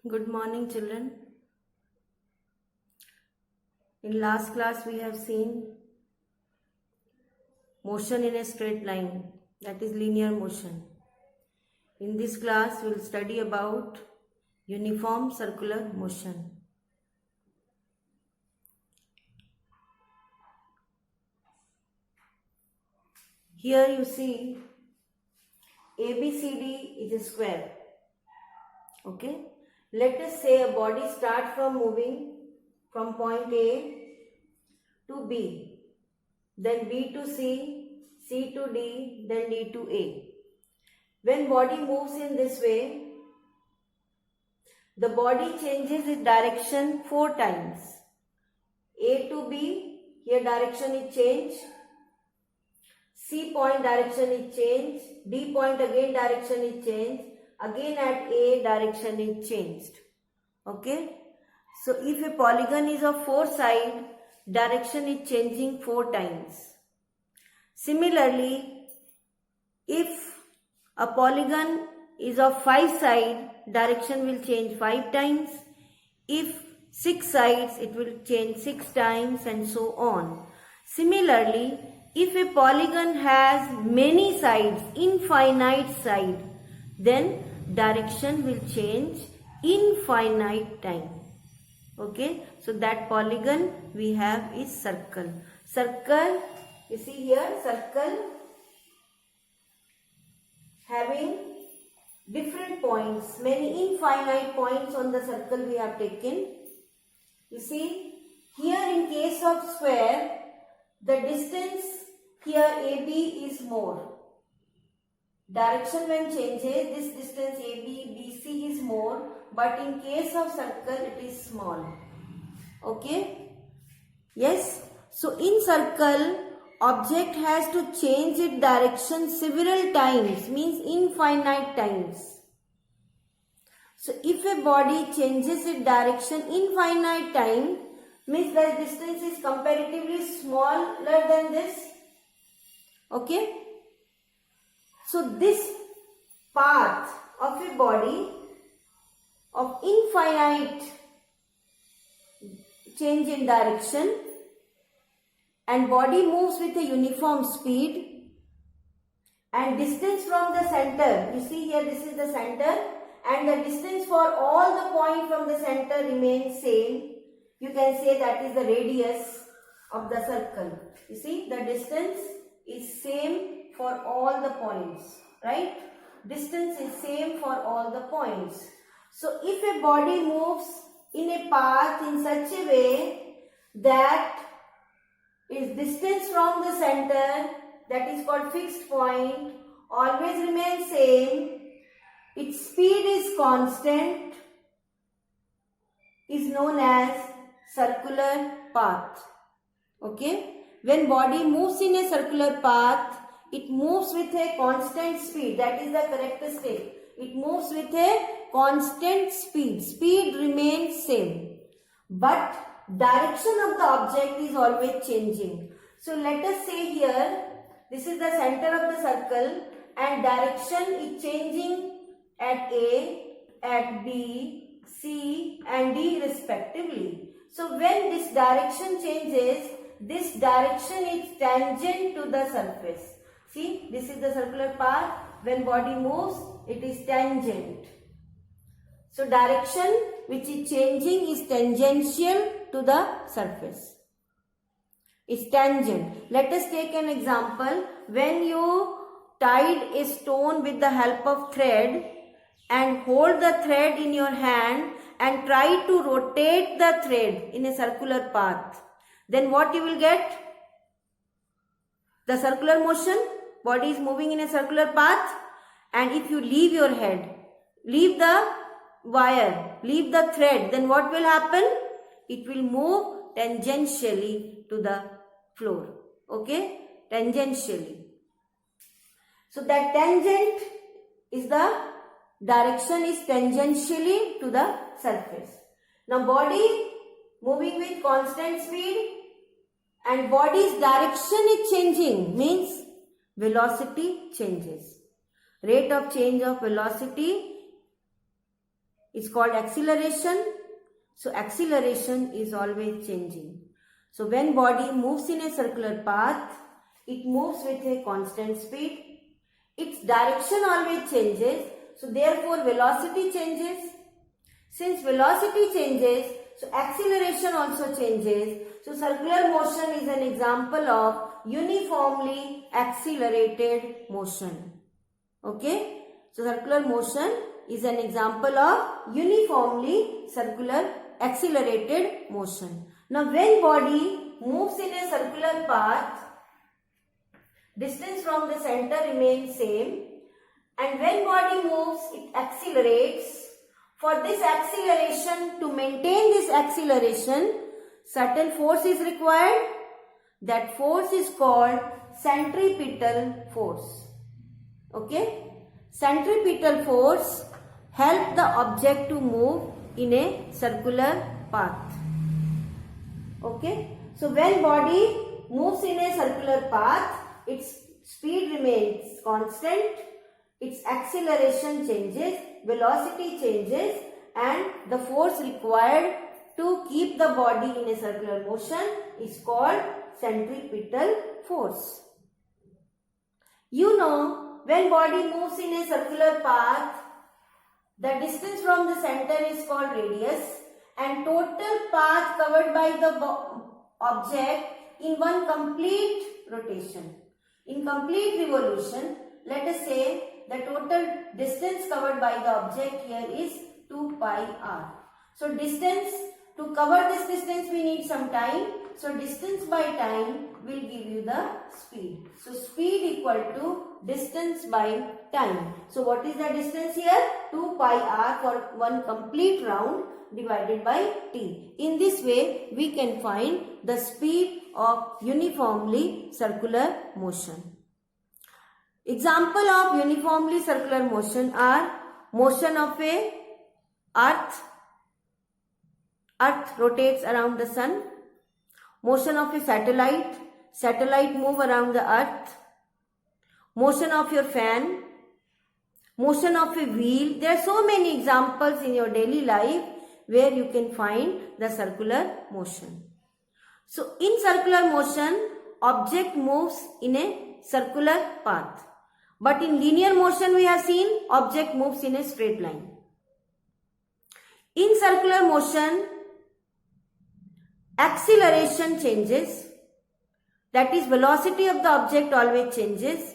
Good morning, children. In last class, we have seen motion in a straight line, that is linear motion. In this class, we will study about uniform circular motion. Here you see ABCD is a square. Okay. Let us say a body starts from moving from point A to B, then B to C, C to D, then D to A. When body moves in this way, the body changes its direction 4 times. A to B, here direction is changed. C point direction is changed. D point again direction is changed. Again at A direction is changed. Okay. So if a polygon is of 4 sides, direction is changing 4 times. Similarly, if a polygon is of 5 sides, direction will change 5 times. If 6 sides, it will change 6 times and so on. Similarly, if a polygon has many sides, infinite sides, then direction will change infinite time. Okay, so that polygon we have is circle. Circle, you see here, circle having different points, many infinite points on the circle we have taken. You see, here in case of square, the distance here AB is more. Direction when changes, this distance AB, BC is more, but in case of circle, it is small. Okay? Yes? So, in circle, object has to change its direction several times, means infinite times. So, if a body changes its direction infinite time, means the distance is comparatively smaller than this. Okay? So, this path of a body of infinite change in direction and body moves with a uniform speed and distance from the center, you see here this is the center and the distance for all the points from the center remains same. You can say that is the radius of the circle. You see the distance is same for all the points, right? Distance is same for all the points. So, if a body moves in a path in such a way that its distance from the center, that is called fixed point, always remains same, its speed is constant, is known as circular path. Okay? When body moves in a circular path, it moves with a constant speed. That is the characteristic. It moves with a constant speed. Speed remains same. But direction of the object is always changing. So let us say here, this is the center of the circle and direction is changing at A, at B, C and D respectively. So when this direction changes, this direction is tangent to the surface. See, this is the circular path. When body moves, it is tangent. So, direction which is changing is tangential to the surface. It's tangent. Let us take an example. When you tied a stone with the help of thread and hold the thread in your hand and try to rotate the thread in a circular path, then what you will get? The circular motion. Body is moving in a circular path, and if you leave your head, leave the wire, leave the thread, then what will happen? It will move tangentially to the floor. Okay? Tangentially. So that tangent is the direction is tangentially to the surface. Now body moving with constant speed and body's direction is changing, means velocity changes. Rate of change of velocity is called acceleration. So acceleration is always changing. So when body moves in a circular path, it moves with a constant speed. Its direction always changes. So therefore velocity changes. Since velocity changes, so acceleration also changes. So circular motion is an example of uniformly accelerated motion. Okay? So circular motion is an example of uniformly circular accelerated motion. Now when body moves in a circular path, distance from the center remains same, and when body moves, it accelerates. For this acceleration, to maintain this acceleration, certain force is required. That force is called centripetal force. Okay? Centripetal force helps the object to move in a circular path. Okay? So when body moves in a circular path, its speed remains constant, its acceleration changes, velocity changes, and the force required to keep the body in a circular motion is called centripetal force. You know, when body moves in a circular path, the distance from the center is called radius, and total path covered by the object in one complete rotation. In complete revolution, let us say the total distance covered by the object here is 2 pi r. So distance, to cover this distance we need some time. So distance by time will give you the speed. So speed equal to distance by time. So what is the distance here? 2 pi r for one complete round divided by t. In this way we can find the speed of uniformly circular motion. Example of uniformly circular motion are motion of a earth. Earth rotates around the sun. Motion of a satellite. Satellite move around the earth. Motion of your fan. Motion of a wheel. There are so many examples in your daily life where you can find the circular motion. So in circular motion, object moves in a circular path. But in linear motion we have seen object moves in a straight line. In circular motion, acceleration changes. That is, velocity of the object always changes.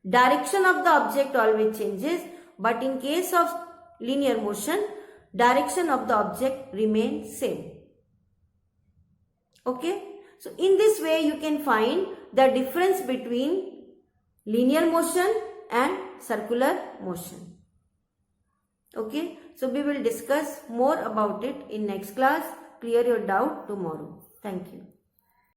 Direction of the object always changes. But in case of linear motion, direction of the object remains same. Okay? So in this way you can find the difference between linear motion and circular motion. Okay? So we will discuss more about it in next class. Clear your doubt tomorrow. Thank you.